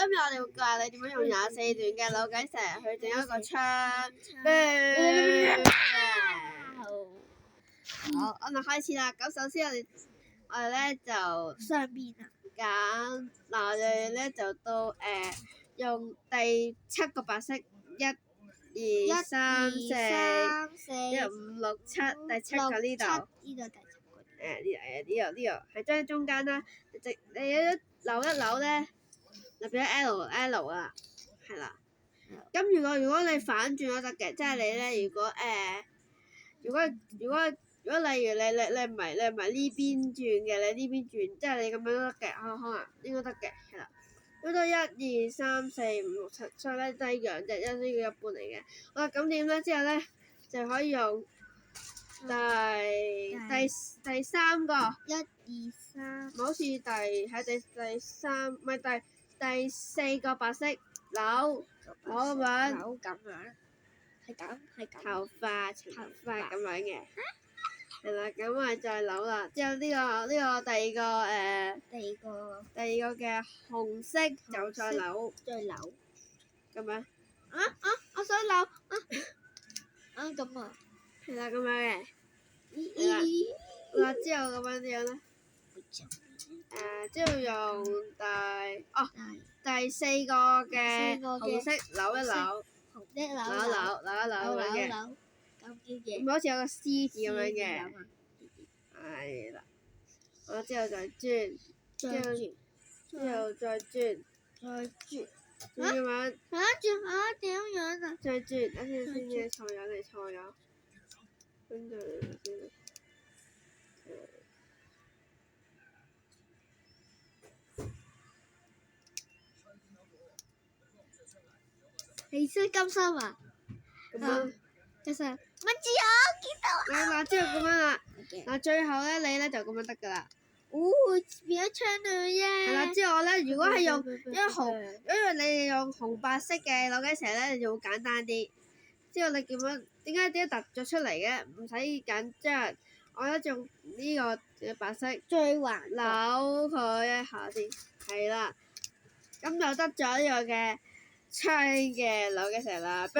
今日我哋會教你點樣用24段嘅扭計蛇去整一個槍。好，我哋開始啦。咁首先我哋咧就上邊啊，揀嗱，我哋咧就到用第7個白色，1、2、3、4、1、5、6、7，第7個呢度。呢個第7個。呢度係將中間啦，你扭一扭咧，就變咗 L 啊，係啦。咁如果你反轉都得嘅，即係你咧如果例如你唔係呢邊轉嘅，你呢邊轉，即係你咁樣都得嘅，可能應該得嘅，係啦。咁到1、2、3、4、5、6、7，所以咧第2隻呢個一半嚟嘅。好啦，咁點咧？之後咧就可以用第3個。1、2、3。好似第3，唔係第4個白色扭咁樣。扭咁樣。係咁。頭髮咁樣嘅。係啦，咁咪再扭啦。之後呢個第二個嘅紅色就再扭。咁樣。我想扭。咁啊。係啦，咁樣嘅。係啦。之後咁樣點樣咧？之後用第4個嘅紅色扭一扭。扭咁樣嘅。咁好似有個 C 字咁樣嘅。係啦。我之後再轉。之後再轉。咁樣。點樣啊？再轉，等陣先，錯咗。跟住先。你識金心啊？咁樣。其實乜知啊？見到。嗱，之後咁樣啦。嗱，最後咧，你咧就咁樣得㗎啦。變咗槍女啫。係啦，之後咧，如果係用因為你哋用紅白色嘅扭計蛇咧，就會簡單啲。之後你點解突咗出嚟嘅？唔使揀，即係我覺得用呢個嘅白色最橫扭佢一下先，係啦。咁就得咗呢個嘅槍嘅扭計蛇啦。好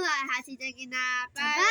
啦，下次再見啦，拜拜。